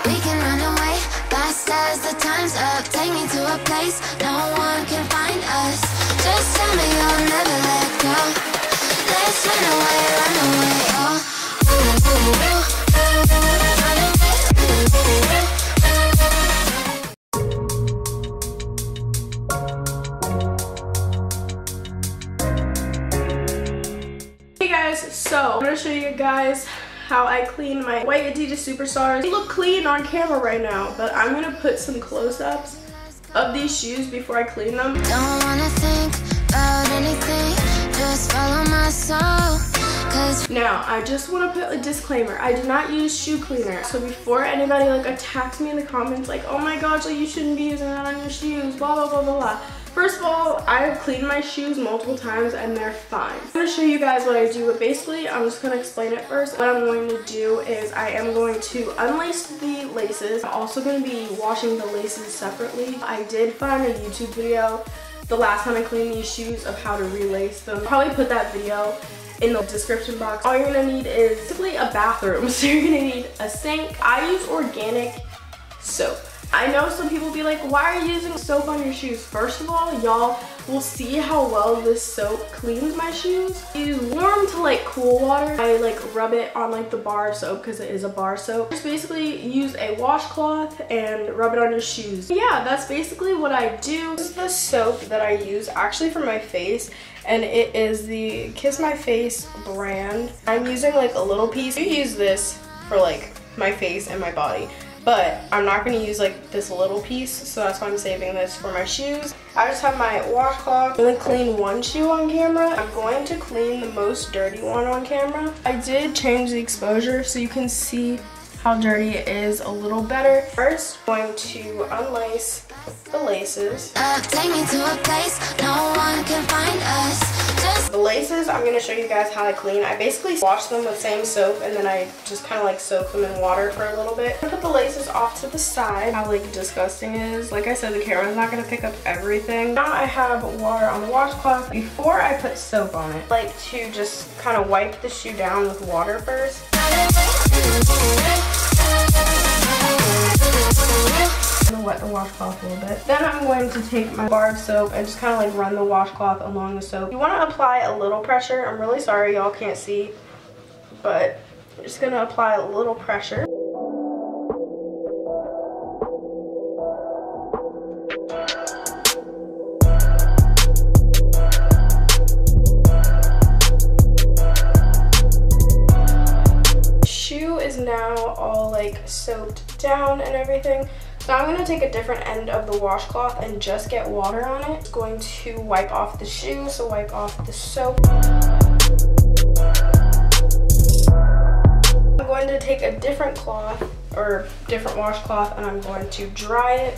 We can run away, fast as the time's up. Take me to a place no one can find us. Just tell me you'll never let go. Let's run away, oh. Ooh, ooh, ooh. Hey guys, so I'm gonna show you guys how I clean my white Adidas Superstars. They look clean on camera right now, but I'm gonna put some close-ups of these shoes before I clean them. Don't wanna think about anything, just follow my soul. Now, I just want to put a disclaimer. I do not use shoe cleaner. So before anybody like attacks me in the comments like, oh my gosh, like you shouldn't be using that on your shoes, blah, blah, blah, blah, blah. First of all, I have cleaned my shoes multiple times and they're fine. I'm going to show you guys what I do, but basically I'm just going to explain it first. What I'm going to do is I am going to unlace the laces. I'm also going to be washing the laces separately. I did find a YouTube video the last time I cleaned these shoes of how to relace them. I'll probably put that video in the description box. All you're gonna need is simply a bathroom. So you're gonna need a sink. I use organic soap. I know some people be like, why are you using soap on your shoes? First of all, y'all will see how well this soap cleans my shoes. I use warm to like cool water. I like rub it on like the bar of soap because it is a bar soap. Just basically use a washcloth and rub it on your shoes. Yeah, that's basically what I do. This is the soap that I use actually for my face, and it is the Kiss My Face brand. I'm using like a little piece. I use this for like my face and my body, but I'm not going to use like this little piece, so that's why I'm saving this for my shoes. I just have my washcloth. I'm going to clean one shoe on camera. I'm going to clean the most dirty one on camera. I did change the exposure so you can see how dirty it is a little better. First, I'm going to unlace the laces. Take me to a place no one can find us. The laces, I'm going to show you guys how to clean. I basically wash them with same soap and then I just kind of like soak them in water for a little bit. I'm going to put the laces off to the side. How like disgusting it is. Like I said, the camera's not going to pick up everything. Now I have water on the washcloth. Before I put soap on it, I like to just kind of wipe the shoe down with water first. I'm gonna wet the washcloth a little bit. Then I'm going to take my bar of soap and just kind of like run the washcloth along the soap. You want to apply a little pressure. I'm really sorry y'all can't see, but I'm just gonna apply a little pressure. Shoe is now all like soaked down and everything. So I'm going to take a different end of the washcloth and just get water on it. It's going to wipe off the shoe, so wipe off the soap. I'm going to take a different cloth or different washcloth and I'm going to dry it.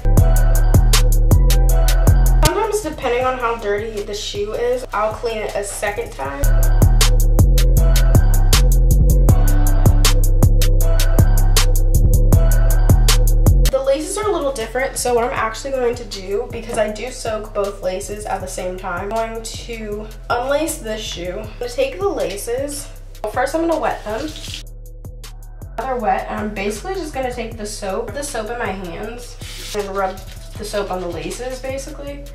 Sometimes depending on how dirty the shoe is, I'll clean it a second time. Different, so what I'm actually going to do, because I do soak both laces at the same time, I'm going to unlace this shoe. I'm going to take the laces. First I'm going to wet them. They're wet, and I'm basically just going to take the soap in my hands and rub the soap on the laces basically.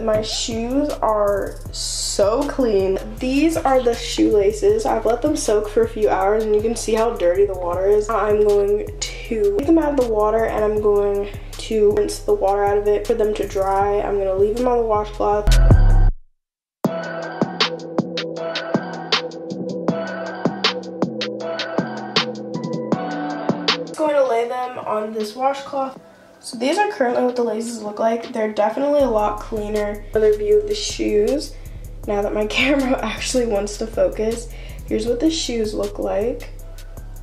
My shoes are so clean. These are the shoelaces. I've let them soak for a few hours and you can see how dirty the water is. I'm going to take them out of the water and I'm going to rinse the water out of it for them to dry. I'm going to leave them on the washcloth. I'm going to lay them on this washcloth. So these are currently what the laces look like. They're definitely a lot cleaner. Another view of the shoes. Now that my camera actually wants to focus, here's what the shoes look like.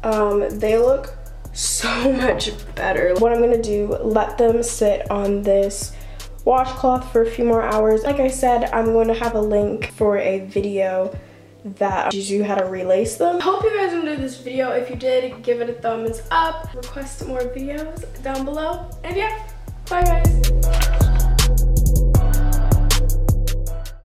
They look so much better. What I'm gonna do, let them sit on this washcloth for a few more hours. Like I said, I'm going to have a link for a video that teaches you how to relace them. Hope you guys enjoyed this video. If you did, give it a thumbs up. Request more videos down below. And yeah, bye guys.